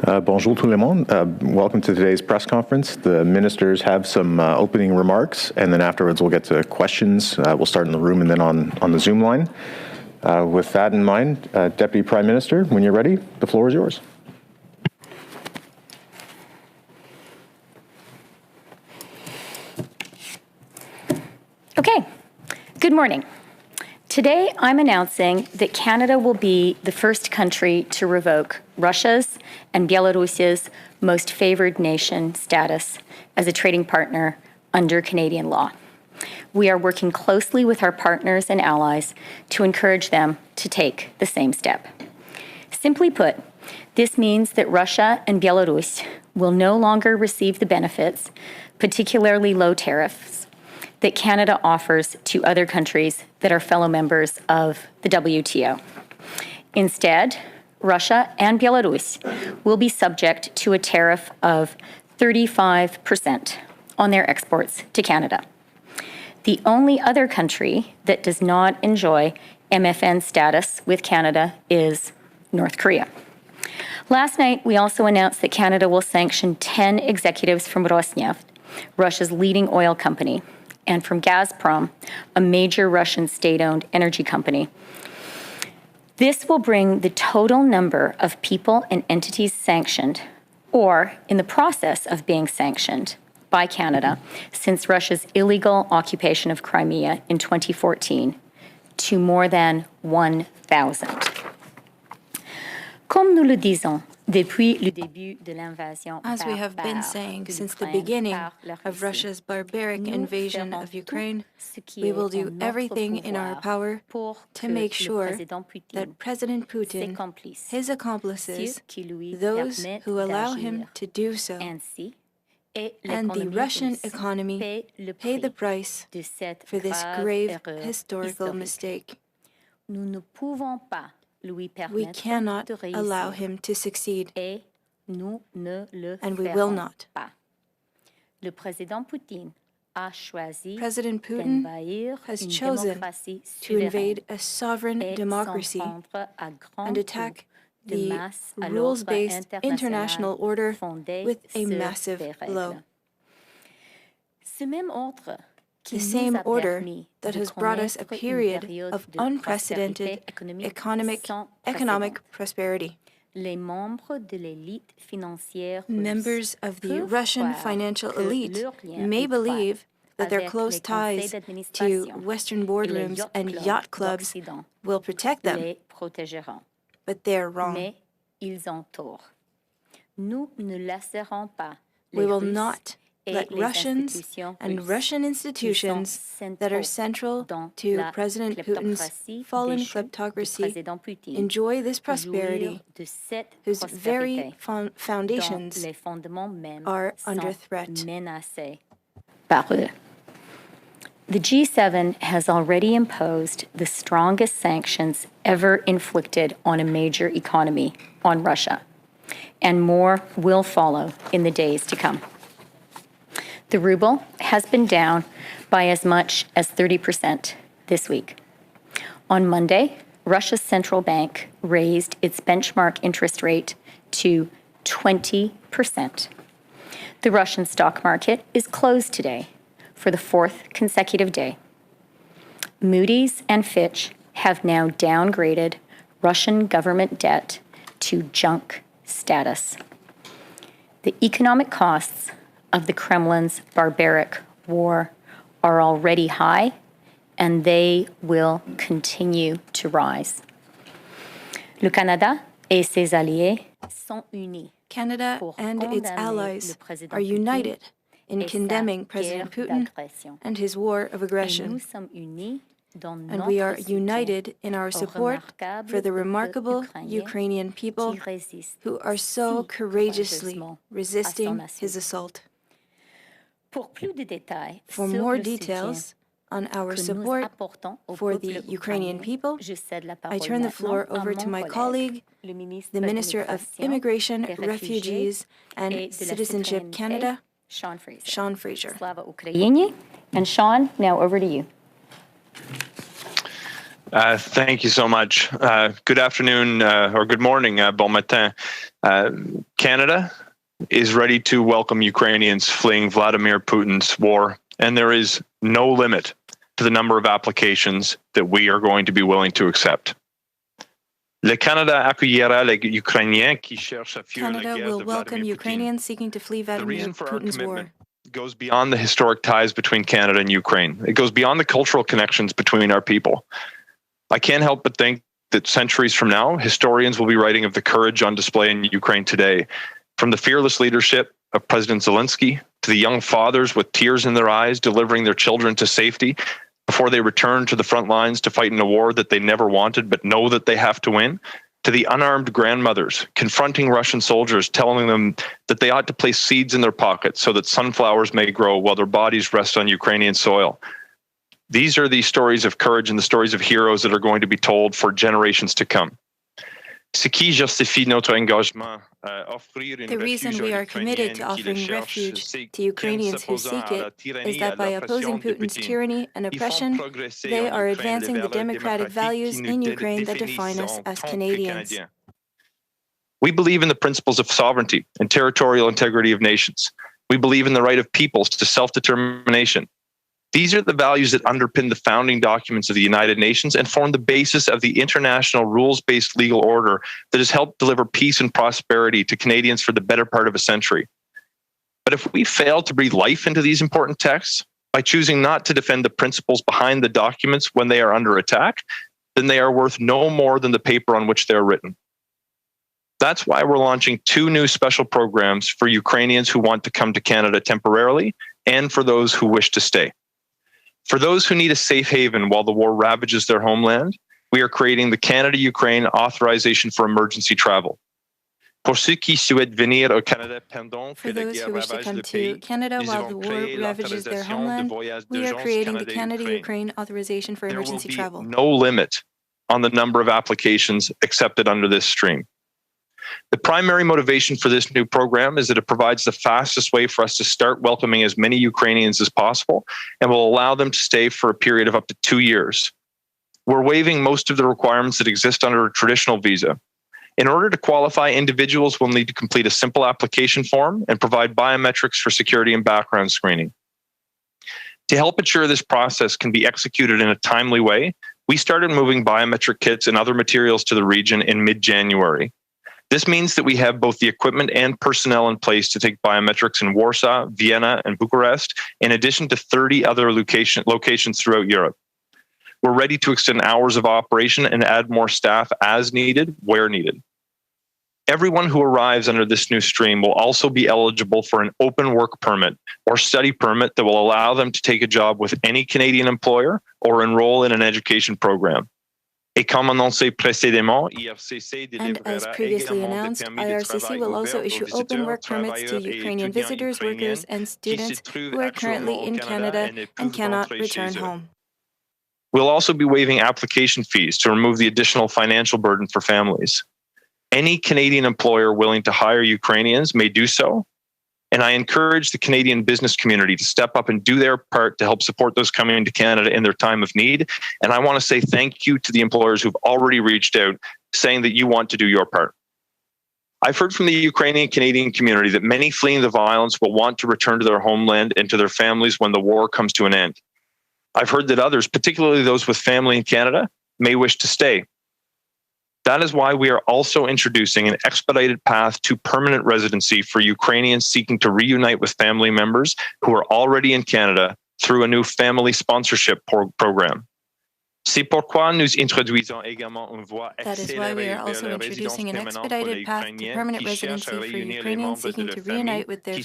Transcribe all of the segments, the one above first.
Bonjour tout le monde. Welcome to today's press conference. The ministers have some opening remarks, and then afterwards we'll get to questions. We'll start in the room and then on the Zoom line. With that in mind, Deputy Prime Minister, when you're ready, the floor is yours. Okay, good morning. Today, I'm announcing that Canada will be the first country to revoke Russia's and Belarus's most favoured nation status as a trading partner under Canadian law. We are working closely with our partners and allies to encourage them to take the same step. Simply put, this means that Russia and Belarus will no longer receive the benefits, particularly low tariffs, that Canada offers to other countries that are fellow members of the WTO. Instead, Russia and Belarus will be subject to a tariff of 35% on their exports to Canada. The only other country that does not enjoy MFN status with Canada is North Korea. Last night, we also announced that Canada will sanction 10 executives from Rosneft, Russia's leading oil company, and from Gazprom, a major Russian state-owned energy company. This will bring the total number of people and entities sanctioned, or in the process of being sanctioned, by Canada since Russia's illegal occupation of Crimea in 2014 to more than 1,000. Comme nous le disons, as we have been saying since the beginning of Russia's barbaric invasion of Ukraine, we will do everything in our power to make sure that President Putin, his accomplices, those who allow him to do so, and the Russian economy pay the price for this grave historical mistake. We cannot allow him to succeed, and we will not. President Putin has chosen to invade a sovereign democracy and attack the rules-based international order with a massive blow. The same order that has brought us a period of unprecedented economic prosperity. Members of the Russian financial elite may believe that their close ties to Western boardrooms and yacht clubs will protect them, but they're wrong. We will not let Russians and Russian institutions that are central to President Putin's fallen kleptocracy enjoy this prosperity whose very foundations are under threat. The G7 has already imposed the strongest sanctions ever inflicted on a major economy, on Russia, and more will follow in the days to come. The ruble has been down by as much as 30% this week. On Monday, Russia's central bank raised its benchmark interest rate to 20%. The Russian stock market is closed today for the fourth consecutive day. Moody's and Fitch have now downgraded Russian government debt to junk status. The economic costs of the Kremlin's barbaric war are already high, and they will continue to rise. Le Canada et ses alliés sont unis. Canada and its allies are united in condemning President Putin and his war of aggression. And we are united in our support for the remarkable Ukrainian people who are so courageously resisting his assault. For more details on our support for the Ukrainian people, I turn the floor over to my colleague, the Minister of Immigration, Refugees and Citizenship Canada, Sean Fraser. And Sean, now over to you. Thank you so much. Good afternoon or good morning, bon matin. Canada is ready to welcome Ukrainians fleeing Vladimir Putin's war, and there is no limit to the number of applications that we are going to be willing to accept. Canada will welcome Ukrainians seeking to flee Vladimir Putin's war. Goes beyond the historic ties between Canada and Ukraine. It goes beyond the cultural connections between our people. I can't help but think that centuries from now, historians will be writing of the courage on display in Ukraine today, from the fearless leadership of President Zelensky to the young fathers with tears in their eyes delivering their children to safety before they return to the front lines to fight in a war that they never wanted but know that they have to win, to the unarmed grandmothers confronting Russian soldiers, telling them that they ought to place seeds in their pockets so that sunflowers may grow while their bodies rest on Ukrainian soil. These are the stories of courage and the stories of heroes that are going to be told for generations to come. The reason we are committed to offering refuge to Ukrainians who seek it is that by opposing Putin's tyranny and oppression, they are advancing the democratic values in Ukraine that define us as Canadians. We believe in the principles of sovereignty and territorial integrity of nations. We believe in the right of peoples to self-determination. These are the values that underpin the founding documents of the United Nations and form the basis of the international rules-based legal order that has helped deliver peace and prosperity to Canadians for the better part of a century. But if we fail to breathe life into these important texts by choosing not to defend the principles behind the documents when they are under attack, then they are worth no more than the paper on which they are written. That's why we're launching 2 new special programs for Ukrainians who want to come to Canada temporarily and for those who wish to stay. For those who need a safe haven while the war ravages their homeland, we are creating the Canada-Ukraine Authorization for Emergency Travel. For those who wish to come to Canada while the war ravages their homeland, we are creating the Canada-Ukraine Authorization for Emergency Travel. There will be no limit on the number of applications accepted under this stream. The primary motivation for this new program is that it provides the fastest way for us to start welcoming as many Ukrainians as possible and will allow them to stay for a period of up to 2 years. We're waiving most of the requirements that exist under a traditional visa. In order to qualify, individuals will need to complete a simple application form and provide biometrics for security and background screening. To help ensure this process can be executed in a timely way, we started moving biometric kits and other materials to the region in mid-January. This means that we have both the equipment and personnel in place to take biometrics in Warsaw, Vienna, and Bucharest, in addition to 30 other locations throughout Europe. We're ready to extend hours of operation and add more staff as needed, where needed. Everyone who arrives under this new stream will also be eligible for an open work permit or study permit that will allow them to take a job with any Canadian employer or enroll in an education program. And as previously announced, IRCC will also issue open work permits to Ukrainian visitors, workers, and students who are currently in Canada and cannot return home. We'll also be waiving application fees to remove the additional financial burden for families. Any Canadian employer willing to hire Ukrainians may do so, and I encourage the Canadian business community to step up and do their part to help support those coming into Canada in their time of need. And I want to say thank you to the employers who've already reached out saying that you want to do your part. I've heard from the Ukrainian Canadian community that many fleeing the violence will want to return to their homeland and to their families when the war comes to an end. I've heard that others, particularly those with family in Canada, may wish to stay. That is why we are also introducing an expedited path to permanent residency for Ukrainians seeking to reunite with family members who are already in Canada through a new family sponsorship program. That is why we are also introducing an expedited path to permanent residency for Ukrainians seeking to reunite with their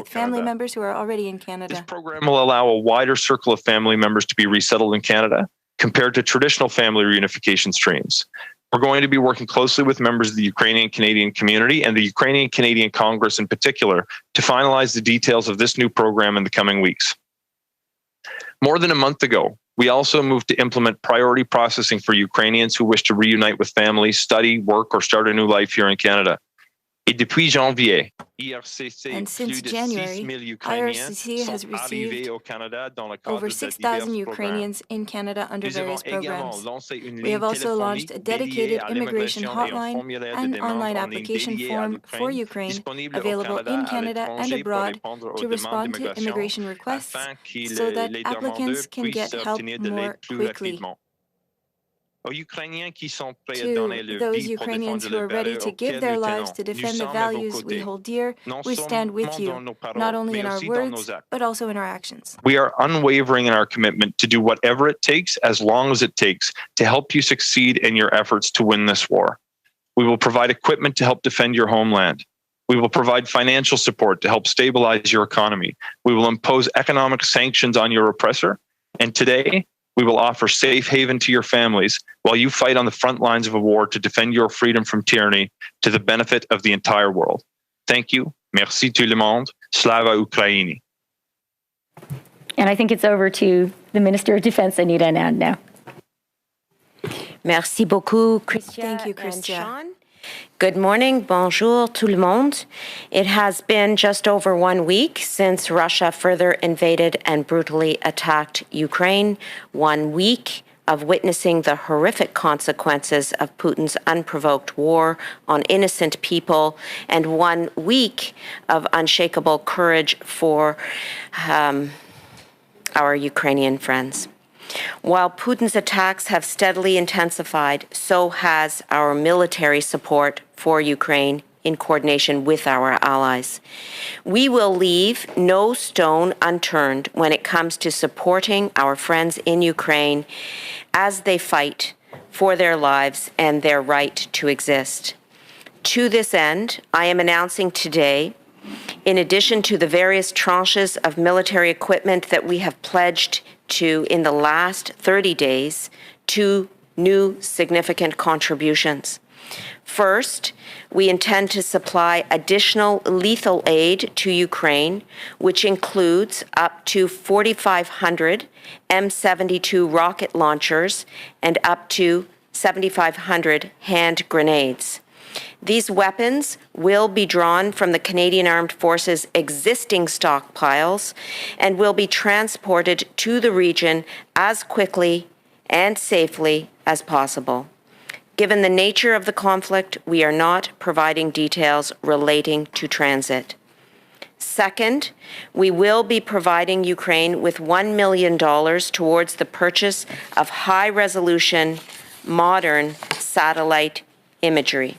family members who are already in Canada. This program will allow a wider circle of family members to be resettled in Canada compared to traditional family reunification streams. We're going to be working closely with members of the Ukrainian Canadian community and the Ukrainian Canadian Congress in particular to finalize the details of this new program in the coming weeks. More than a month ago, we also moved to implement priority processing for Ukrainians who wish to reunite with family, study, work, or start a new life here in Canada. Et depuis janvier, And since January, IRCC has received over 6,000 Ukrainians in Canada under various programs. We have also launched a dedicated immigration hotline and online application form for Ukraine, available in Canada and abroad, to respond to immigration requests so that applicants can get help more quickly. To those Ukrainians who are ready to give their lives to defend the values we hold dear, we stand with you, not only in our words, but also in our actions. We are unwavering in our commitment to do whatever it takes, as long as it takes, to help you succeed in your efforts to win this war. We will provide equipment to help defend your homeland. We will provide financial support to help stabilize your economy. We will impose economic sanctions on your oppressor. And today, we will offer safe haven to your families while you fight on the front lines of a war to defend your freedom from tyranny to the benefit of the entire world. Thank you. Merci tout le monde. Slava Ukraini. And I think it's over to the Minister of Defense, Anita Anand, now. Merci beaucoup, Chrystia. Thank you, Chrystia. Good morning, bonjour tout le monde. It has been just over 1 week since Russia further invaded and brutally attacked Ukraine. 1 week of witnessing the horrific consequences of Putin's unprovoked war on innocent people, and 1 week of unshakable courage for our Ukrainian friends. While Putin's attacks have steadily intensified, so has our military support for Ukraine in coordination with our allies. We will leave no stone unturned when it comes to supporting our friends in Ukraine as they fight for their lives and their right to exist. To this end, I am announcing today, in addition to the various tranches of military equipment that we have pledged to in the last 30 days, 2 new significant contributions. First, we intend to supply additional lethal aid to Ukraine, which includes up to 4,500 M72 rocket launchers and up to 7,500 hand grenades. These weapons will be drawn from the Canadian Armed Forces' existing stockpiles and will be transported to the region as quickly and safely as possible. Given the nature of the conflict, we are not providing details relating to transit. Second, we will be providing Ukraine with $1 million towards the purchase of high-resolution, modern satellite imagery.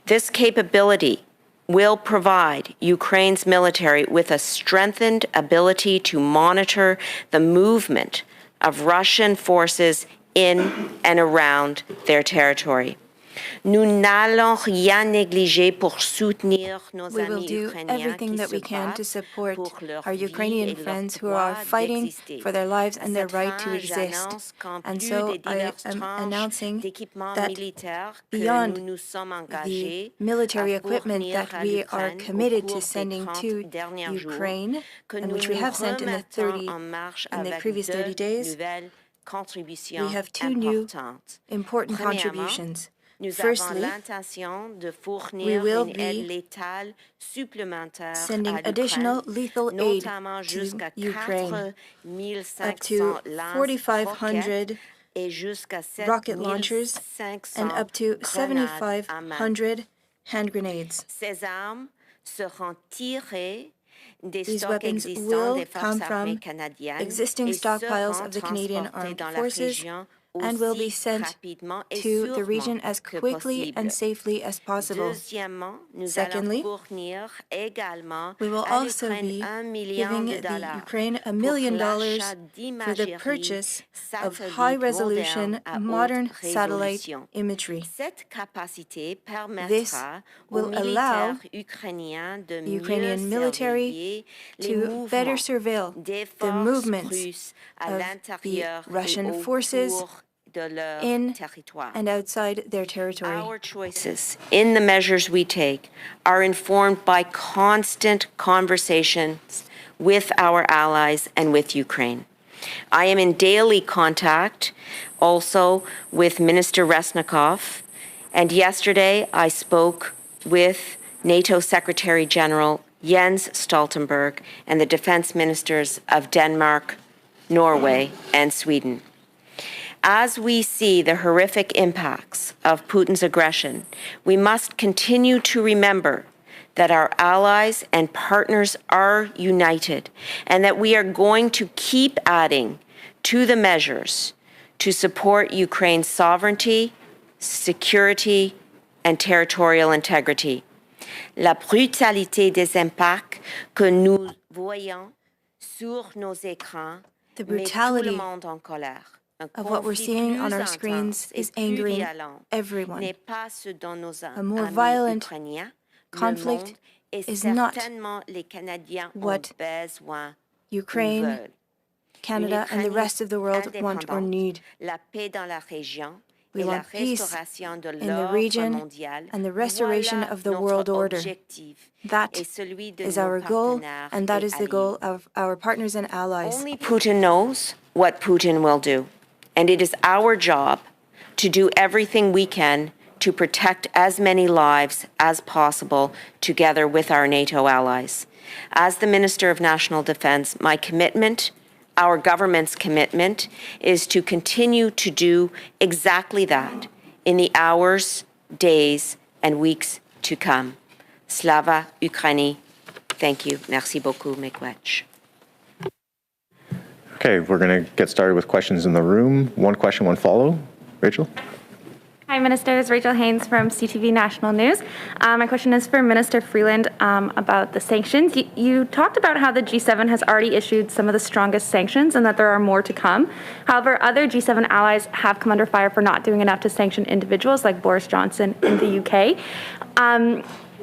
This capability will provide Ukraine's military with a strengthened ability to monitor the movement of Russian forces in and around their territory. Nous n'allons rien négliger pour soutenir nos We will amis do ukrainiens everything qui that we se can to battent support pour leur our vie Ukrainian et leur friends who droit are fighting d'exister. for their lives and their Cette right to fin, exist. j'annonce qu'en And plus so des I diverses am tranches announcing d'équipements that militaires que beyond nous nous sommes the engagés military à equipment fournir that à we are l'Ukraine au committed cours to des sending 30 to derniers jours, Ukraine, que and nous which we nous have sent in the remettons en marche in the avec previous 30 deux days, nouvelles we contributions have 2 new importantes. important Premièrement, contributions. Nous Firstly, avons l'intention de we fournir will une aide be létale supplémentaire sending à additional l'Ukraine, lethal aid notamment to jusqu'à Ukraine, 4 up to 500 4,500 et jusqu'à 7 rocket launchers and 500 up to grenades à main. 7,500 hand grenades. Ces armes seront tirées des These stocks weapons existants will des come forces armées from canadiennes existing et stockpiles seront of the Canadian transportées Armed dans la Forces région and will be aussi sent rapidement et to the sûrement region as que quickly possible. and safely as possible. Deuxièmement, nous Secondly, allons fournir également we will à also l'Ukraine be $1 million giving the Ukraine $1 million for the purchase of high-resolution modern satellite imagery. Cette capacité This permettra aux will allow militaires ukrainiens de the Ukrainian mieux military surveiller les to better mouvements surveil des the forces movements russes à of the l'intérieur et Russian forces autour de leur in territoire. and outside their territory. Our choices in the measures we take are informed by constant conversations with our allies and with Ukraine. I am in daily contact also with Minister Resnikov, and yesterday I spoke with NATO Secretary General Jens Stoltenberg, and the defense ministers of Denmark, Norway, and Sweden. As we see the horrific impacts of Putin's aggression, we must continue to remember that our allies and partners are united and that we are going to keep adding to the measures to support Ukraine's sovereignty, security, and territorial integrity. La brutalité des impacts que nous voyons sur nos écrans The met tout le brutality monde en colère. of what we're seeing on our screens is angering everyone. A more violent conflict is not what Ukraine, Canada, and the rest of the world want or need. We want peace in the region and the restoration of the world order. That is our goal, and that is the goal of our partners and allies. Only Putin knows what Putin will do, and it is our job to do everything we can to protect as many lives as possible together with our NATO allies. As the Minister of National Defense, my commitment, our government's commitment, is to continue to do exactly that in the hours, days, and weeks to come. Slava Ukraini. Thank you. Merci beaucoup, Miigwech. Okay, we're going to get started with questions in the room. One question, one follow. Rachel? Hi, Ministers. Rachel Haynes from CTV National News. My question is for Minister Freeland about the sanctions. You talked about how the G7 has already issued some of the strongest sanctions and that there are more to come. However, other G7 allies have come under fire for not doing enough to sanction individuals like Boris Johnson in the UK.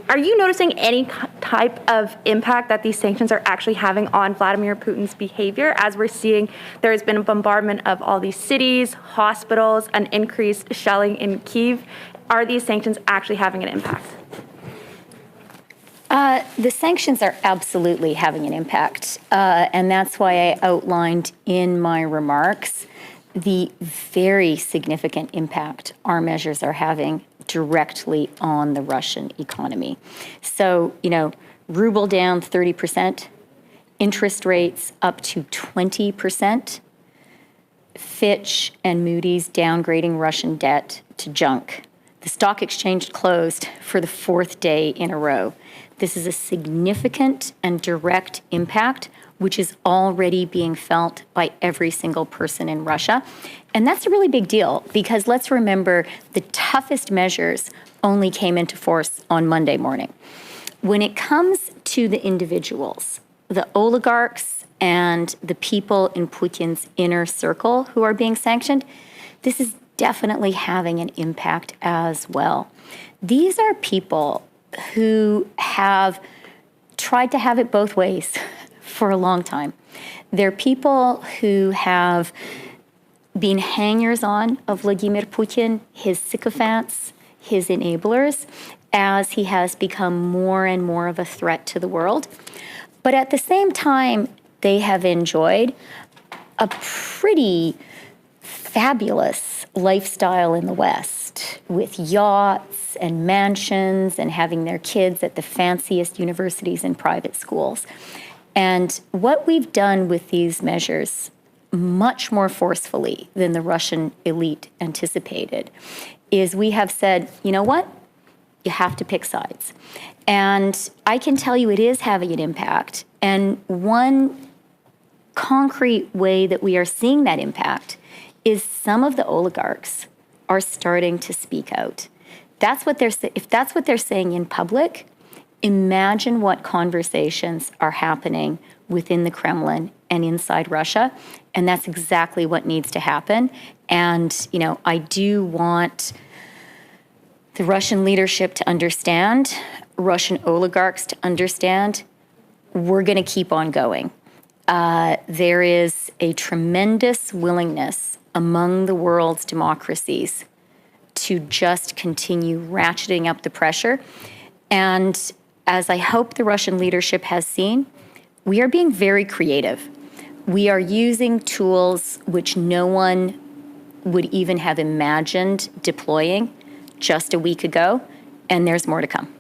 Are you noticing any type of impact that these sanctions are actually having on Vladimir Putin's behavior? As we're seeing, there has been a bombardment of all these cities, hospitals, and increased shelling in Kyiv. Are these sanctions actually having an impact? The sanctions are absolutely having an impact, and that's why I outlined in my remarks the very significant impact our measures are having directly on the Russian economy. So, ruble down 30%, interest rates up to 20%, Fitch and Moody's downgrading Russian debt to junk. The stock exchange closed for the fourth day in a row. This is a significant and direct impact, which is already being felt by every single person in Russia. And that's a really big deal because let's remember the toughest measures only came into force on Monday morning. When it comes to the individuals, the oligarchs and the people in Putin's inner circle who are being sanctioned, this is definitely having an impact as well. These are people who have tried to have it both ways for a long time. They're people who have been hangers-on of Vladimir Putin, his sycophants, his enablers, as he has become more and more of a threat to the world. But at the same time, they have enjoyed a pretty fabulous lifestyle in the West with yachts and mansions and having their kids at the fanciest universities and private schools. And what we've done with these measures, much more forcefully than the Russian elite anticipated, is we have said, you know what? You have to pick sides. And I can tell you it is having an impact. And one concrete way that we are seeing that impact is some of the oligarchs are starting to speak out. If that's what they're saying in public, imagine what conversations are happening within the Kremlin and inside Russia. And that's exactly what needs to happen. And, I do want the Russian leadership to understand, Russian oligarchs to understand, we're going to keep on going. There is a tremendous willingness among the world's democracies to just continue ratcheting up the pressure. And as I hope the Russian leadership has seen, we are being very creative. We are using tools which no one would even have imagined deploying just a week ago, and there's more to come.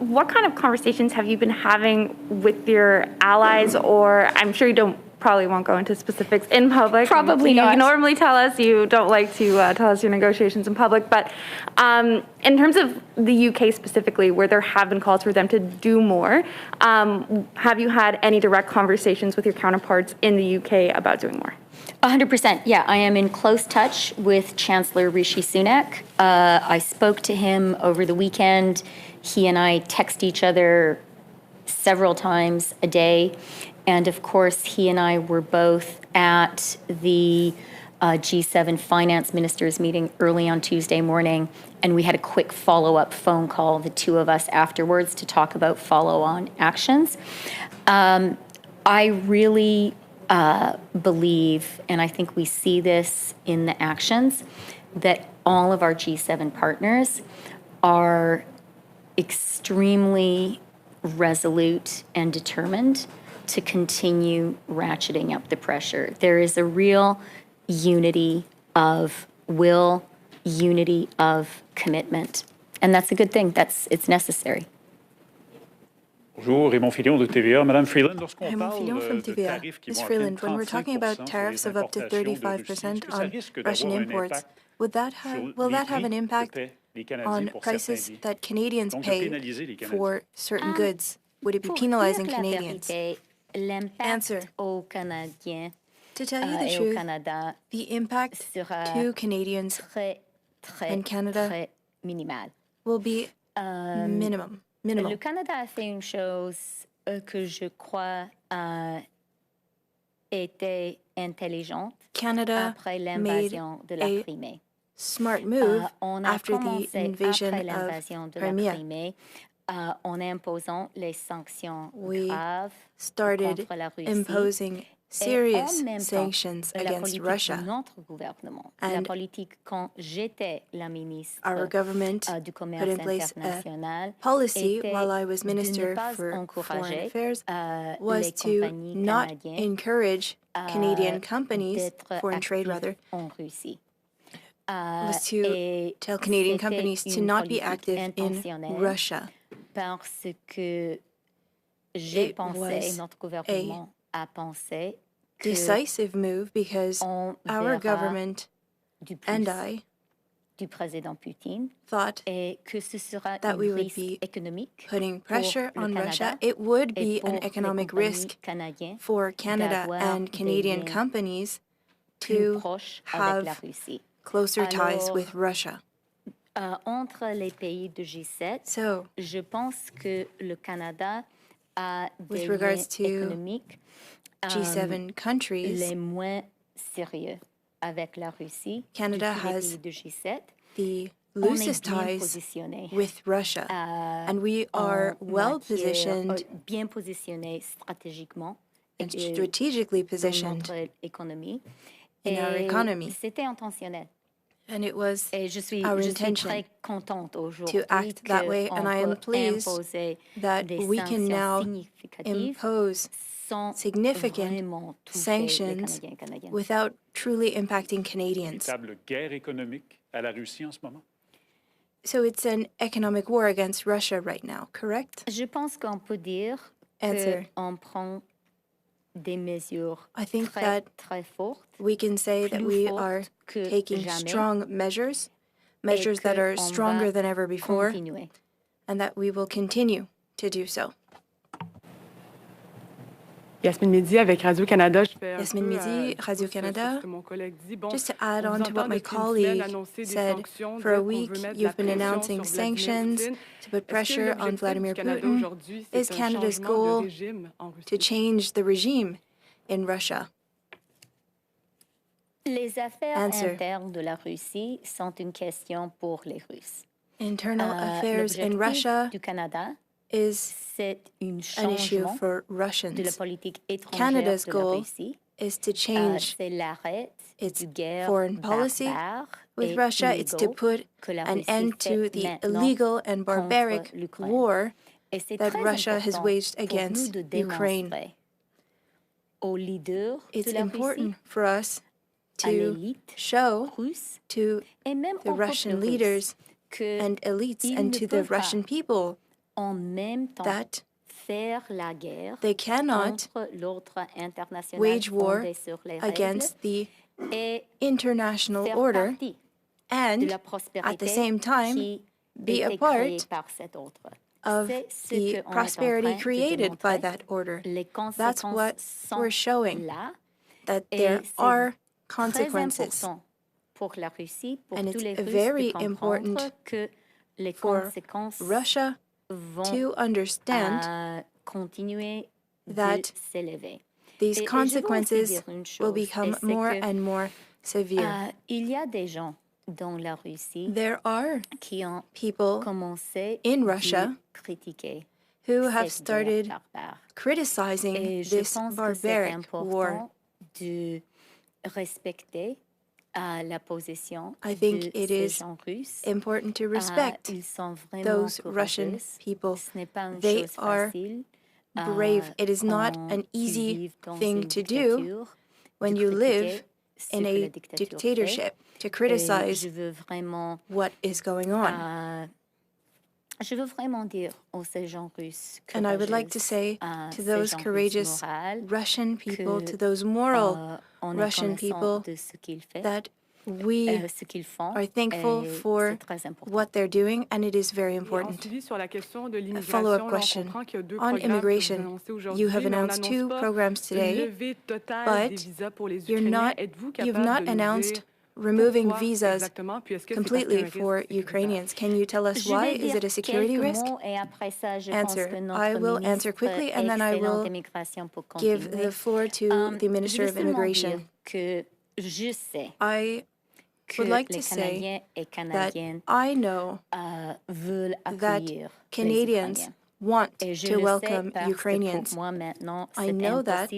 what kind of conversations have you been having with your allies? Or I'm sure you probably won't go into specifics in public. Probably not. You normally tell us you don't like to tell us your negotiations in public. But in terms of the UK specifically, where there have been calls for them to do more, have you had any direct conversations with your counterparts in the UK about doing more? 100%. Yeah, I am in close touch with Chancellor Rishi Sunak. I spoke to him over the weekend. He and I text each other several times a day. And of course, he and I were both at the G7 finance ministers meeting early on Tuesday morning. And we had a quick follow-up phone call, the two of us afterwards, to talk about follow-on actions. I really believe, and I think we see this in the actions, that all of our G7 partners are extremely resolute and determined to continue ratcheting up the pressure. There is a real unity of will, unity of commitment. And that's a good thing. It's necessary. Bonjour, Raymond Filion de TVA. Madame Freeland, lorsqu'on Raymond parle Filion from de TVA. tarifs qui Ms. vont Freeland, when we're atteindre talking about 35% tariffs of up to 35% on Russian imports, will that have an impact on prices that Canadians pay for certain goods? Would it be penalizing Canadians? Answer. To tell you the truth, the impact to Canadians and Canada will be minimum. Le Canada a fait une chose que je crois était intelligente après l'invasion de la Crimée. Smart move On a after the commencé invasion après of l'invasion de la Crimea. Crimée en imposant les sanctions We graves started contre la Russie. imposing serious sanctions against Russia. Notre gouvernement, la politique quand j'étais la ministre Our government du put commerce in place a international policy était while I was de Minister ne pas for Foreign encourager Affairs was les to compagnies not canadiennes encourage Canadian companies, d'être foreign trade actives rather, en Russie. was to Et tell Canadian c'était companies to une not be politique active in intentionnelle Russia. Parce que j'ai It pensé, was notre gouvernement a pensé que decisive move because on our verra government du and plus I du président Poutine thought et que ce sera that un we would risque be économique putting pour pressure le on Canada Russia. It would et be pour an les economic compagnies risk canadiennes for Canada d'avoir and des Canadian liens companies plus to proches avec la have Russie. closer ties Alors, with Russia. Entre les pays de G7, So, je pense que le Canada a with des regards liens to économiques G7 countries, les moins sérieux avec la Russie. Canada de tous les has pays de G7. the On loosest est bien ties positionné. with Russia. And we are well positioned bien positionné stratégiquement and strategically dans positioned notre économie. in our economy. C'était intentionnel. And it was Et je suis intention très contente aujourd'hui to act that way, and I am pleased that des we can now significatives impose sans significant vraiment toucher les sanctions Canadiens et Canadiennes. without truly impacting Canadians. Véritable guerre économique à la Russie en ce moment? So it's an economic war against Russia right now, correct? Je pense qu'on peut dire Answer. qu'on prend des mesures I think très, that très fortes we can say that plus we fortes are que taking jamais strong measures et that are qu'on stronger va than ever before, continuer. and that we will continue to do so. Yasmine Midi avec Radio-Canada. Je fais Yasmine Midi, Radio-Canada. Just to add on to what my colleague said, for a week you've been announcing sanctions to put pressure on Vladimir Putin. Is Canada's goal to change the regime in Russia? Les affaires Answer. internes de la Russie sont une question pour les Russes. Internal affairs in Russia du Canada, is c'est un an issue changement for de la Russians. politique étrangère Canada's de la goal Russie. is to change C'est l'arrêt its du guerre foreign policy barbare with et Russia. It's to illégaux put que la an Russie end to fait the maintenant illegal and contre barbaric l'Ukraine. war Et c'est that très Russia has important waged pour nous against de Ukraine. démontrer aux leaders It's de la important Russie, for us à to l'élite show russe to et même the au peuple Russian russe leaders que and elites ils and ne to the peuvent pas Russian people that they cannot wage war against the international order and at the same time be a part of the prosperity created by that order. That's what we're showing, that there are consequences. And it's very important for Russia to understand that these consequences will become more and more severe. There are people in Russia who have started criticizing this barbaric war. I think it is important to respect those Russian people. They are brave. It is not an easy thing to do when you live in a dictatorship to criticize what is going on. And I would like to say to those courageous Russian people, to those moral Russian people, that we are thankful for what they're doing, and it is very important. A follow-up question. On immigration, you have announced 2 programs today, but you've not announced removing visas completely for Ukrainians. Can you tell us why? Is it a security risk? Answer. I will answer quickly, and then I will give the floor to the Minister of Immigration. I would like to say that I know that Canadians want to welcome Ukrainians. I know that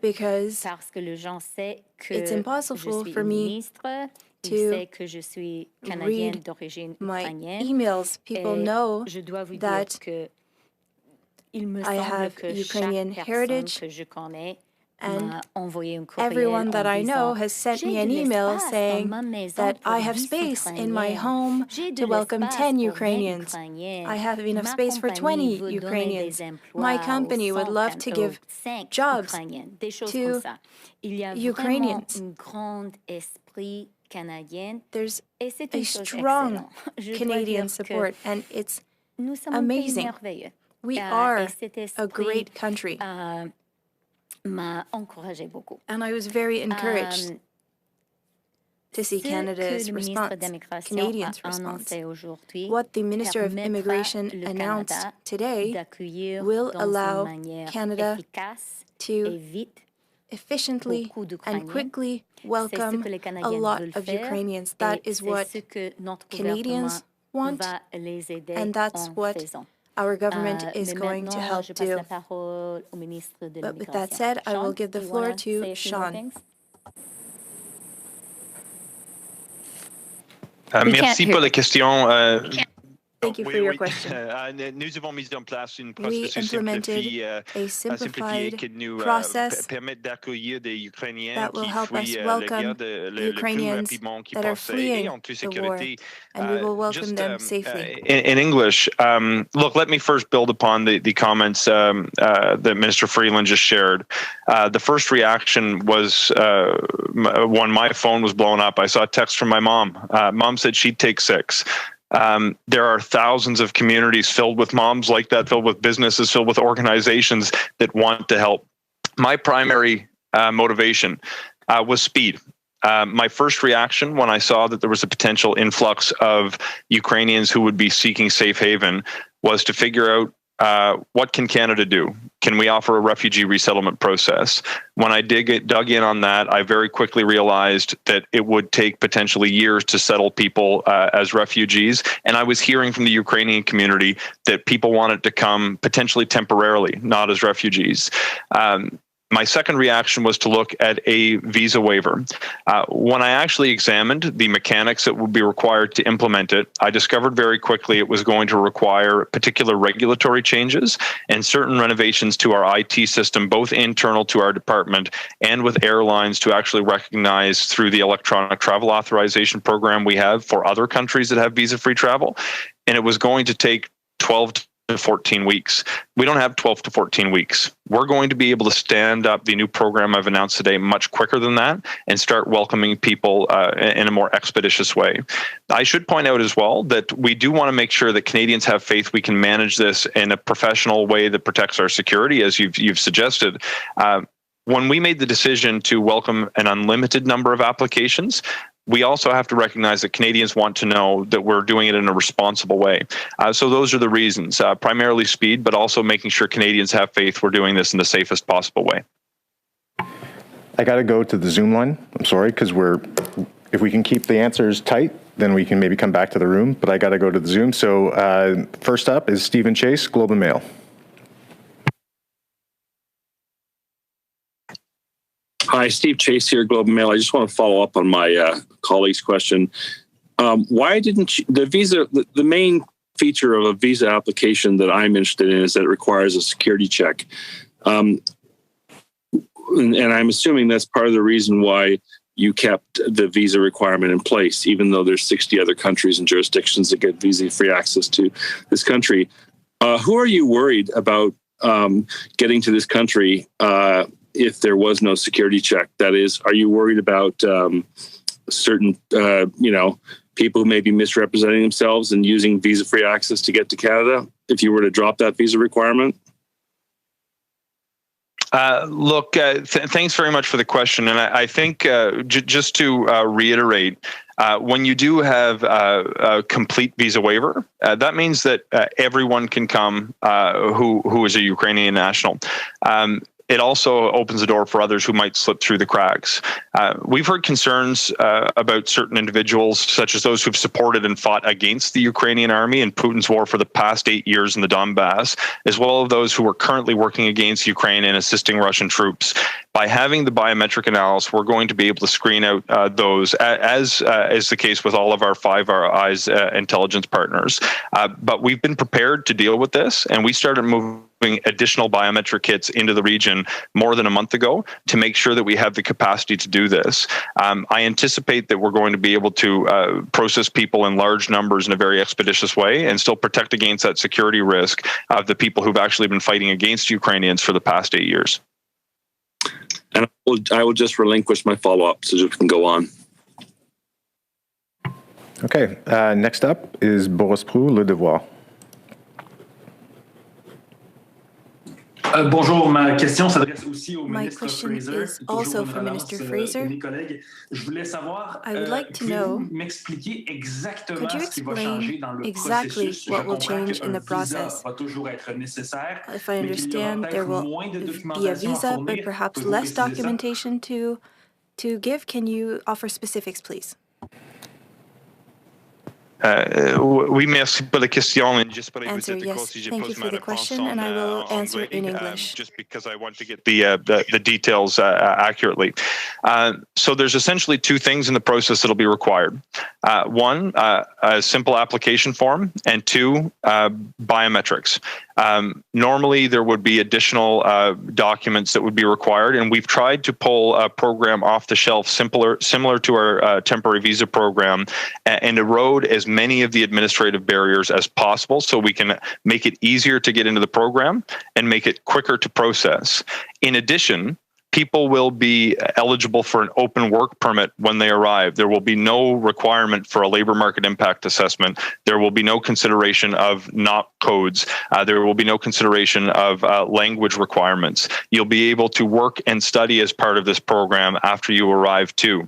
because it's impossible for me to read my emails. People know that I have Ukrainian heritage, and everyone that I know has sent me an email saying that I have space in my home to welcome 10 Ukrainians. I have enough space for 20 Ukrainians. My company would love to give jobs to Ukrainians. There's a strong Canadian support, and it's amazing. We are a great country. And I was very encouraged to see Canada's response, Canadians' response. What the Minister of Immigration announced today will allow Canada to efficiently and quickly welcome a lot of Ukrainians. That is what Canadians want, and that's what our government is going to help do. But with that said, I will give the floor to Sean. Merci pour la question. Thank you for your question. Nous avons mis en place un We processus implemented a simplified process that will help us welcome the Ukrainians that are fleeing the war, and we will welcome them safely. In English, look, let me first build upon the comments that Minister Freeland just shared. The first reaction was when my phone was blown up. I saw a text from my mom. Mom said she'd take 6. There are thousands of communities filled with moms like that, filled with businesses, filled with organizations that want to help. My primary motivation was speed. My first reaction when I saw that there was a potential influx of Ukrainians who would be seeking safe haven was to figure out what can Canada do? Can we offer a refugee resettlement process? When I dug in on that, I very quickly realized that it would take potentially years to settle people as refugees. And I was hearing from the Ukrainian community that people wanted to come potentially temporarily, not as refugees. My second reaction was to look at a visa waiver. When I actually examined the mechanics that would be required to implement it, I discovered very quickly it was going to require particular regulatory changes and certain renovations to our IT system, both internal to our department and with airlines to actually recognize through the electronic travel authorization program we have for other countries that have visa-free travel. And it was going to take 12 to 14 weeks. We don't have 12 to 14 weeks. We're going to be able to stand up the new program I've announced today much quicker than that and start welcoming people in a more expeditious way. I should point out as well that we do want to make sure that Canadians have faith we can manage this in a professional way that protects our security, as you've suggested. When we made the decision to welcome an unlimited number of applications, we also have to recognize that Canadians want to know that we're doing it in a responsible way. So those are the reasons, primarily speed, but also making sure Canadians have faith we're doing this in the safest possible way. I got to go to the Zoom line. I'm sorry, because if we can keep the answers tight, then we can maybe come back to the room, but I got to go to the Zoom. So first up is Stephen Chase, Globe and Mail. Hi, Steve Chase here, Globe and Mail. I just want to follow up on my colleague's question. Why didn't you, the main feature of a visa application that I'm interested in is that it requires a security check. And I'm assuming that's part of the reason why you kept the visa requirement in place, even though there's 60 other countries and jurisdictions that get visa-free access to this country. Who are you worried about getting to this country if there was no security check? That is, are you worried about certain, people who may be misrepresenting themselves and using visa-free access to get to Canada if you were to drop that visa requirement? Look, thanks very much for the question. And I think just to reiterate, when you do have a complete visa waiver, that means that everyone can come who is a Ukrainian national. It also opens the door for others who might slip through the cracks. We've heard concerns about certain individuals, such as those who've supported and fought against the Ukrainian army in Putin's war for the past 8 years in the Donbass, as well as those who are currently working against Ukraine and assisting Russian troops. By having the biometric analysis, we're going to be able to screen out those, as is the case with all of our Five Eyes intelligence partners. But we've been prepared to deal with this, and we started moving additional biometric kits into the region more than a month ago to make sure that we have the capacity to do this. I anticipate that we're going to be able to process people in large numbers in a very expeditious way and still protect against that security risk of the people who've actually been fighting against Ukrainians for the past 8 years. And I will just relinquish my follow-up so you can go on. Okay, next up is Boris Prou, Le Devoir. Bonjour, ma question s'adresse aussi au My ministre question Fraser. is also for Minister Fraser. Mes collègues. Je voulais savoir, I would like to know, m'expliquer exactement could you ce qui va changer dans le exactly processus? what Je will comprends change in the qu'un process. visa va toujours être nécessaire, If I mais qu'il y aura understand, there peut-être will moins de be a documentation à visa, but fournir. perhaps Pouvez-vous less préciser ça? documentation to give. Can you offer specifics, please? Oui, merci pour la question. And just pour Answer, éviter yes. si je Thank you pose for ma the réponse question, and I will answer in English. Just because I want to get the details accurately. So there's essentially two things in the process that'll be required. One, a simple application form, and two, biometrics. Normally, there would be additional documents that would be required, and we've tried to pull a program off the shelf similar to our temporary visa program and erode as many of the administrative barriers as possible so we can make it easier to get into the program and make it quicker to process. In addition, people will be eligible for an open work permit when they arrive. There will be no requirement for a labor market impact assessment. There will be no consideration of NOP codes. There will be no consideration of language requirements. You'll be able to work and study as part of this program after you arrive too.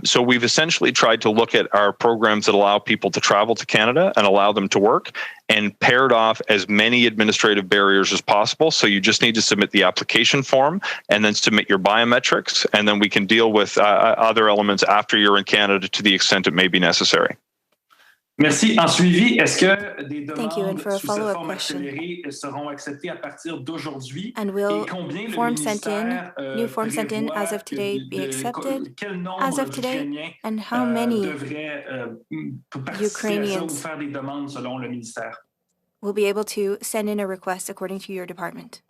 So we've essentially tried to look at our programs that allow people to travel to Canada and allow them to work, and paired off as many administrative barriers as possible. So you just need to submit the application form and then submit your biometrics, and then we can deal with other elements after you're in Canada to the extent it may be necessary. Merci. En suivi, est-ce que des Thank you, and demandes for a sous cette follow-up forme question. accélérée seront acceptées à partir d'aujourd'hui? And will Et combien le form sent in, ministère new form sent in as of today be accepted? Quel As nombre of today, d'Ukrainiens and how many devraient participer à ça ou Ukrainians faire des demandes selon le ministère? will be able to send in a request according to your department?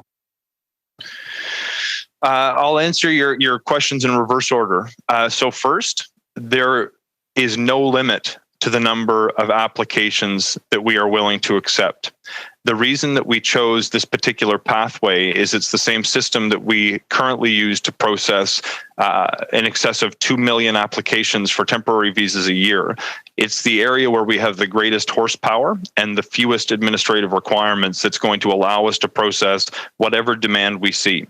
I'll answer your questions in reverse order. So first, there is no limit to the number of applications that we are willing to accept. The reason that we chose this particular pathway is it's the same system that we currently use to process in excess of 2 million applications for temporary visas a year. It's the area where we have the greatest horsepower and the fewest administrative requirements that's going to allow us to process whatever demand we see.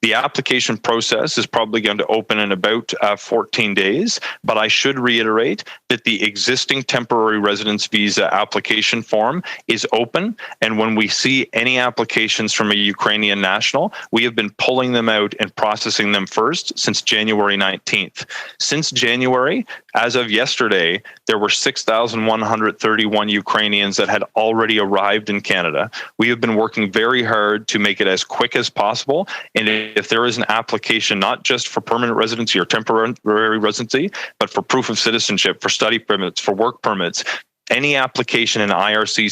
The application process is probably going to open in about 14 days, but I should reiterate that the existing temporary residence visa application form is open, and when we see any applications from a Ukrainian national, we have been pulling them out and processing them first since January 19th. Since January, as of yesterday, there were 6,131 Ukrainians that had already arrived in Canada. We have been working very hard to make it as quick as possible. And if there is an application, not just for permanent residency or temporary residency, but for proof of citizenship, for study permits, for work permits, any application in IRCC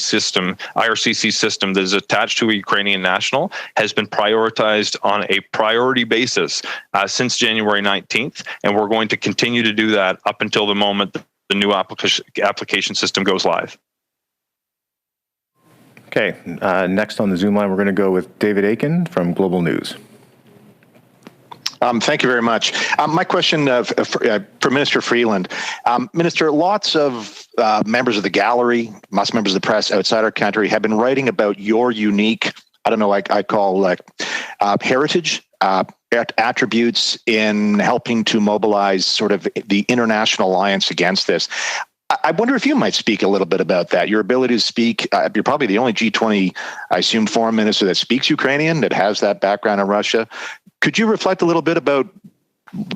system that is attached to a Ukrainian national has been prioritized on a priority basis since January 19th, and we're going to continue to do that up until the moment the new application system goes live. Okay, next on the Zoom line, we're going to go with David Aiken from Global News. Thank you very much. My question for Minister Freeland. Minister, lots of members of the gallery, most members of the press outside our country have been writing about your unique, I call heritage, attributes in helping to mobilize sort of the international alliance against this. I wonder if you might speak a little bit about that. Your ability to speak, you're probably the only G20, I assume, foreign minister that speaks Ukrainian, that has that background in Russia. Could you reflect a little bit about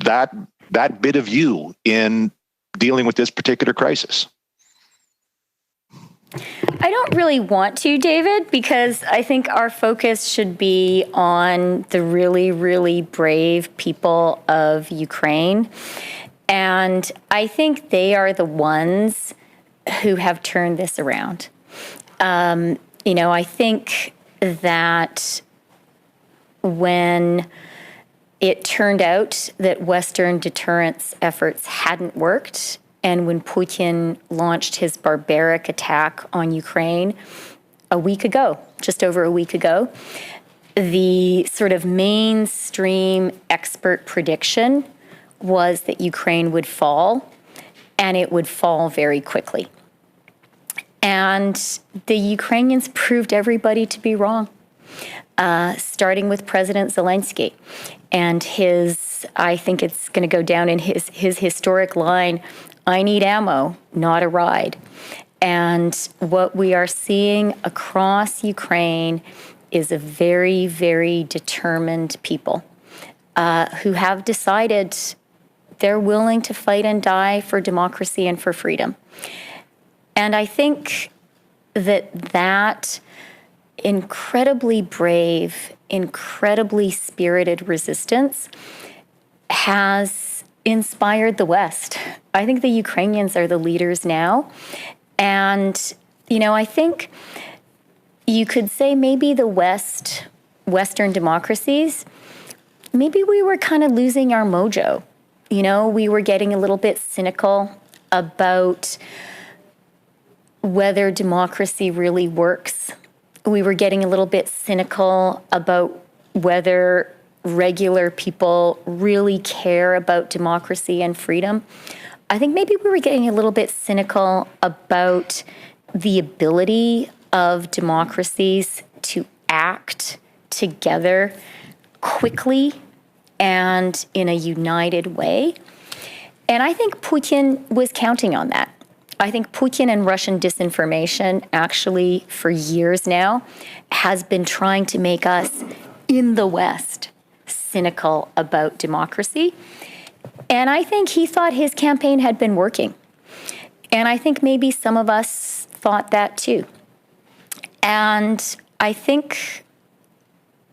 that bit of you in dealing with this particular crisis? I don't really want to, David, because I think our focus should be on the really, really brave people of Ukraine. And I think they are the ones who have turned this around. I think that when it turned out that Western deterrence efforts hadn't worked, and when Putin launched his barbaric attack on Ukraine just over a week ago, the sort of mainstream expert prediction was that Ukraine would fall, and it would fall very quickly. And the Ukrainians proved everybody to be wrong, starting with President Zelensky and I think it's going to go down in his historic line, "I need ammo, not a ride." And what we are seeing across Ukraine is a very, very determined people who have decided they're willing to fight and die for democracy and for freedom. And I think that incredibly brave, incredibly spirited resistance has inspired the West. I think the Ukrainians are the leaders now. And, I think you could say maybe the Western democracies, maybe we were kind of losing our mojo. We were getting a little bit cynical about whether democracy really works. We were getting a little bit cynical about whether regular people really care about democracy and freedom. I think maybe we were getting a little bit cynical about the ability of democracies to act together quickly and in a united way. And I think Putin was counting on that. I think Putin and Russian disinformation actually for years now has been trying to make us in the West cynical about democracy. And I think he thought his campaign had been working. And I think maybe some of us thought that too. And I think,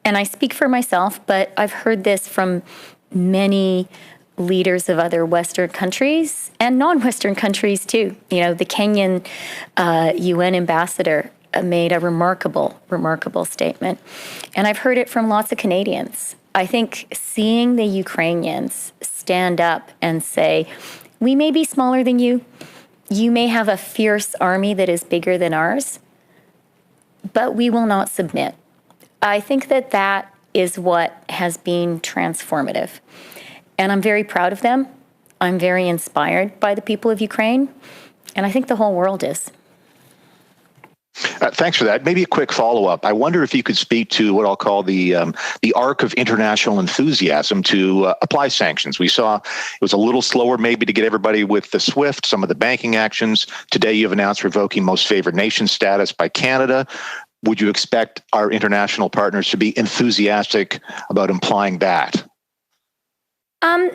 and I speak for myself, but I've heard this from many leaders of other Western countries and non-Western countries too. The Kenyan UN ambassador made a remarkable statement. And I've heard it from lots of Canadians. I think seeing the Ukrainians stand up and say, we may be smaller than you, you may have a fierce army that is bigger than ours, but we will not submit. I think that that is what has been transformative. And I'm very proud of them. I'm very inspired by the people of Ukraine. And I think the whole world is. Thanks for that. Maybe a quick follow-up. I wonder if you could speak to what I'll call the arc of international enthusiasm to apply sanctions. We saw it was a little slower maybe to get everybody with the SWIFT, some of the banking actions. Today you've announced revoking most-favoured-nation status by Canada. Would you expect our international partners to be enthusiastic about implying that?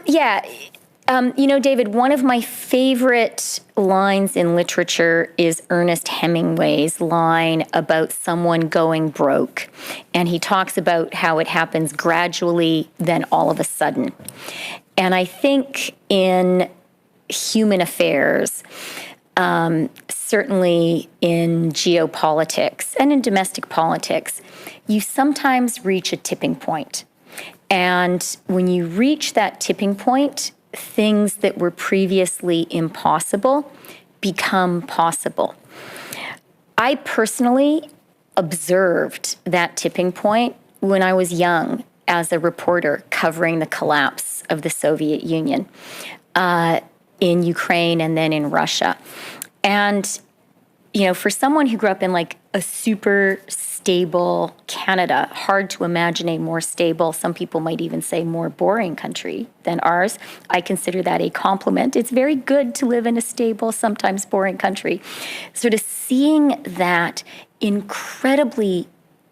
Yeah. David, one of my favorite lines in literature is Ernest Hemingway's line about someone going broke. And he talks about how it happens gradually, then all of a sudden. And I think in human affairs, certainly in geopolitics and in domestic politics, you sometimes reach a tipping point. And when you reach that tipping point, things that were previously impossible become possible. I personally observed that tipping point when I was young as a reporter covering the collapse of the Soviet Union in Ukraine and then in Russia. And, for someone who grew up in like a super stable Canada, hard to imagine a more stable, some people might even say more boring country than ours. I consider that a compliment. It's very good to live in a stable, sometimes boring country. Sort of seeing that incredibly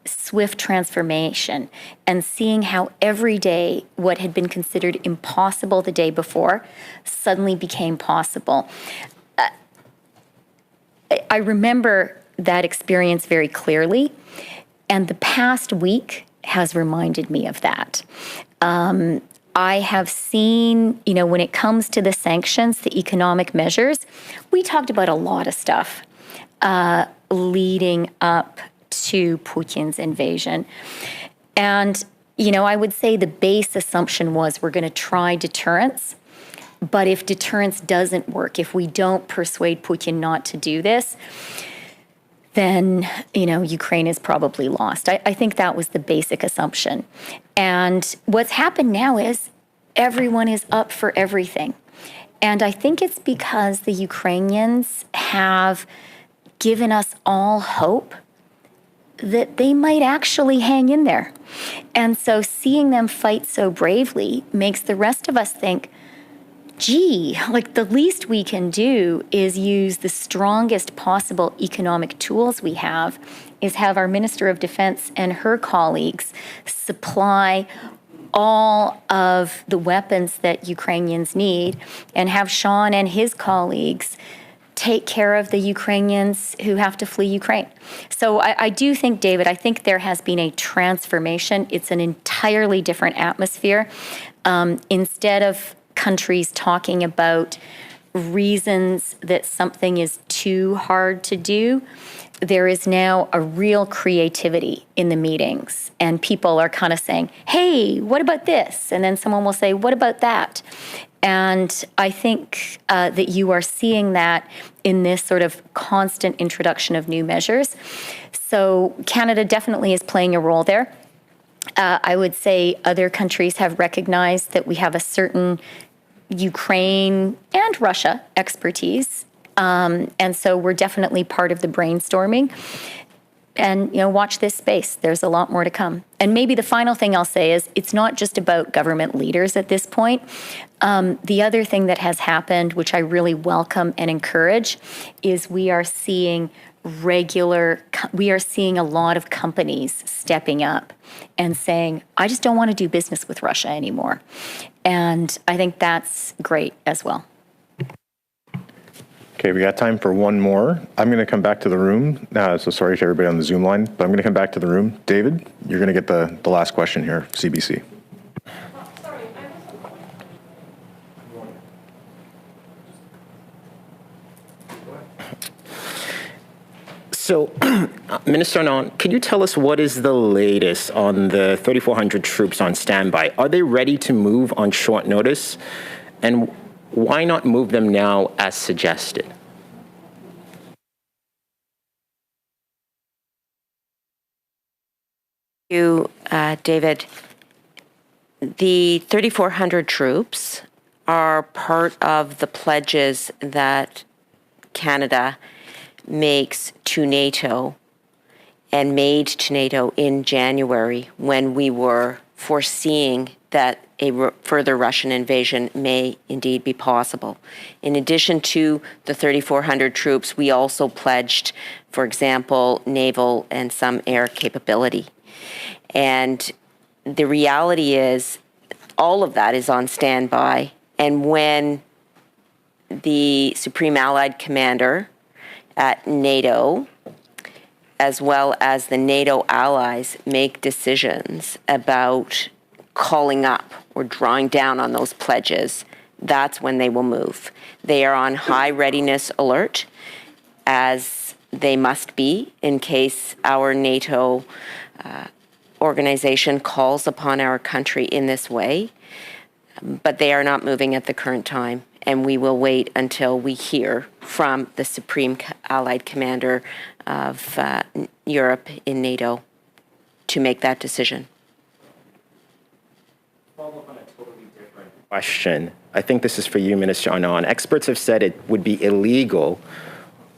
swift transformation and seeing how every day what had been considered impossible the day before suddenly became possible. I remember that experience very clearly, and the past week has reminded me of that. I have seen, when it comes to the sanctions, the economic measures, we talked about a lot of stuff leading up to Putin's invasion. And, I would say the base assumption was we're going to try deterrence. But if deterrence doesn't work, if we don't persuade Putin not to do this, then, Ukraine is probably lost. I think that was the basic assumption. And what's happened now is everyone is up for everything. And I think it's because the Ukrainians have given us all hope that they might actually hang in there. And so seeing them fight so bravely makes the rest of us think, gee, the least we can do is use the strongest possible economic tools we have, is have our Minister of Defense and her colleagues supply all of the weapons that Ukrainians need, and have Sean and his colleagues take care of the Ukrainians who have to flee Ukraine. So I do think, David, I think there has been a transformation. It's an entirely different atmosphere. Instead of countries talking about reasons that something is too hard to do, there is now a real creativity in the meetings. And people are kind of saying, hey, what about this? And then someone will say, what about that? And I think that you are seeing that in this sort of constant introduction of new measures. So Canada definitely is playing a role there. I would say other countries have recognized that we have a certain Ukraine and Russia expertise. And so we're definitely part of the brainstorming. And, watch this space. There's a lot more to come. And maybe the final thing I'll say is it's not just about government leaders at this point. The other thing that has happened, which I really welcome and encourage, is we are seeing a lot of companies stepping up and saying, I just don't want to do business with Russia anymore. And I think that's great as well. Okay, we got time for one more. I'm going to come back to the room. So sorry to everybody on the Zoom line, but I'm going to come back to the room. David, you're going to get the last question here, CBC. So, Minister Anand, can you tell us what is the latest on the 3,400 troops on standby? Are they ready to move on short notice? And why not move them now as suggested? You, David, the 3,400 troops are part of the pledges that Canada makes to NATO and made to NATO in January when we were foreseeing that a further Russian invasion may indeed be possible. In addition to the 3,400 troops, we also pledged, for example, naval and some air capability. And the reality is all of that is on standby. And when the Supreme Allied Commander at NATO, as well as the NATO allies, make decisions about calling up or drawing down on those pledges, that's when they will move. They are on high readiness alert, as they must be in case our NATO organization calls upon our country in this way. But they are not moving at the current time, and we will wait until we hear from the Supreme Allied Commander of Europe in NATO to make that decision. Follow up on a totally different question. I think this is for you, Minister Anand. Experts have said it would be illegal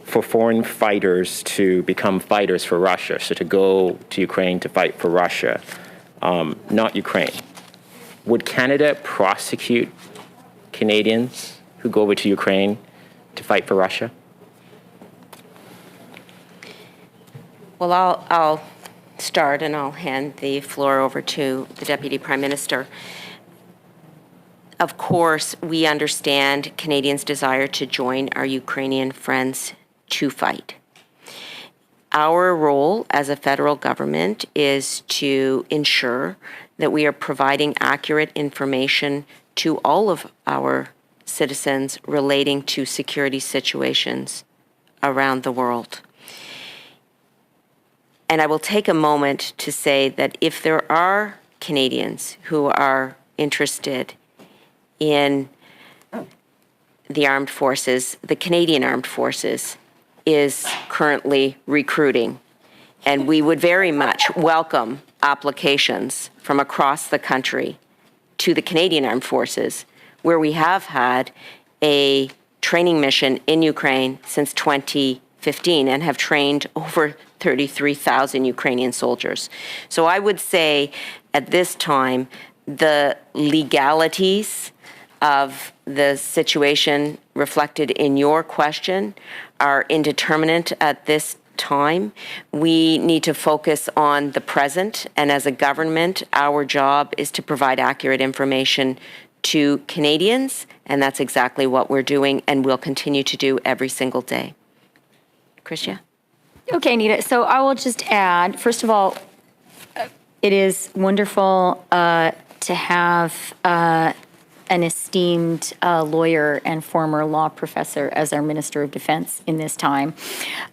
for foreign fighters to become fighters for Russia, so to go to Ukraine to fight for Russia, not Ukraine. Would Canada prosecute Canadians who go over to Ukraine to fight for Russia? Well, I'll start and I'll hand the floor over to the Deputy Prime Minister. Of course, we understand Canadians' desire to join our Ukrainian friends to fight. Our role as a federal government is to ensure that we are providing accurate information to all of our citizens relating to security situations around the world. And I will take a moment to say that if there are Canadians who are interested in the armed forces, the Canadian Armed Forces is currently recruiting. And we would very much welcome applications from across the country to the Canadian Armed Forces, where we have had a training mission in Ukraine since 2015 and have trained over 33,000 Ukrainian soldiers. So I would say at this time, the legalities of the situation reflected in your question are indeterminate at this time. We need to focus on the present, and as a government, our job is to provide accurate information to Canadians, and that's exactly what we're doing and will continue to do every single day. Chrystia? Okay, Anita. So I will just add, first of all, it is wonderful to have an esteemed lawyer and former law professor as our Minister of Defense in this time.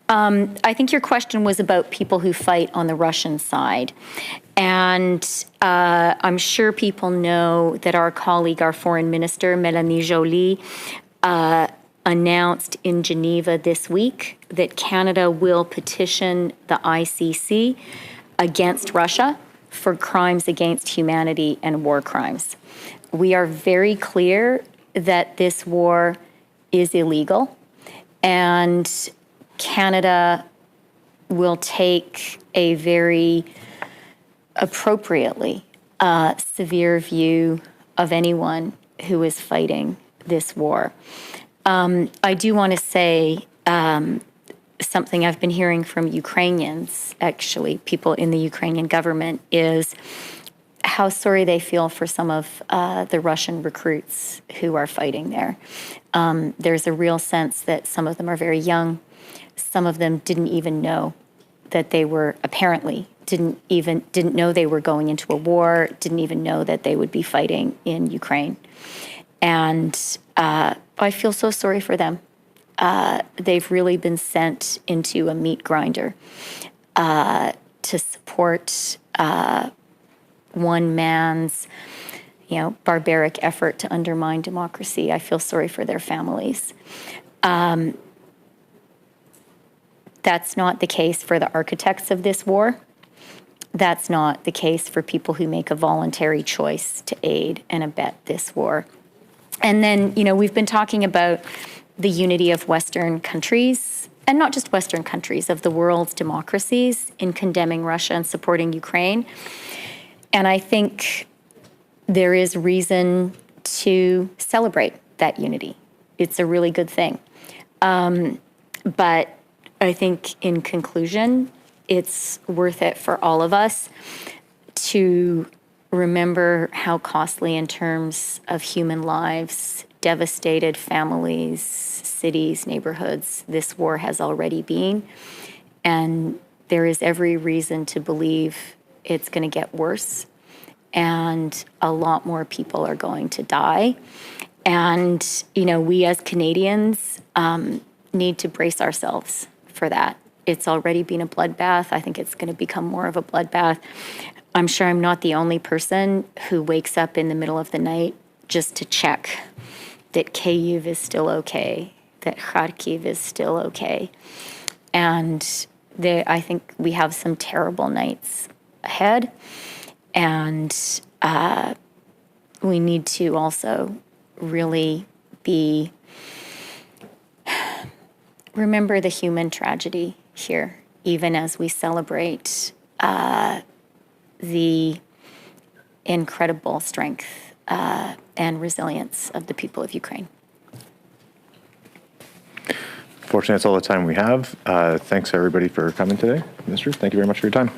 I think your question was about people who fight on the Russian side. And I'm sure people know that our colleague, our Foreign Minister, Mélanie Joly, announced in Geneva this week that Canada will petition the ICC against Russia for crimes against humanity and war crimes. We are very clear that this war is illegal, and Canada will take a very appropriately severe view of anyone who is fighting this war. I do want to say something I've been hearing from Ukrainians, actually, people in the Ukrainian government, is how sorry they feel for some of the Russian recruits who are fighting there. There's a real sense that some of them are very young. Some of them didn't even know that they were, apparently, didn't know they were going into a war, didn't even know that they would be fighting in Ukraine. And I feel so sorry for them. They've really been sent into a meat grinder to support one man's, barbaric effort to undermine democracy. I feel sorry for their families. That's not the case for the architects of this war. that's not the case for people who make a voluntary choice to aid and abet this war. And then, we've been talking about the unity of Western countries, and not just Western countries, of the world's democracies in condemning Russia and supporting Ukraine. And I think there is reason to celebrate that unity. It's a really good thing. But I think in conclusion, it's worth it for all of us to remember how costly in terms of human lives, devastated families, cities, neighborhoods, this war has already been. And there is every reason to believe it's going to get worse. And a lot more people are going to die. And, we as Canadians need to brace ourselves for that. It's already been a bloodbath. I think it's going to become more of a bloodbath. I'm sure I'm not the only person who wakes up in the middle of the night just to check that Kyiv is still okay, that Kharkiv is still okay. And I think we have some terrible nights ahead. And we need to also really remember the human tragedy here, even as we celebrate the incredible strength and resilience of the people of Ukraine. Fortunately, that's all the time we have. Thanks, everybody, for coming today. Minister, thank you very much for your time.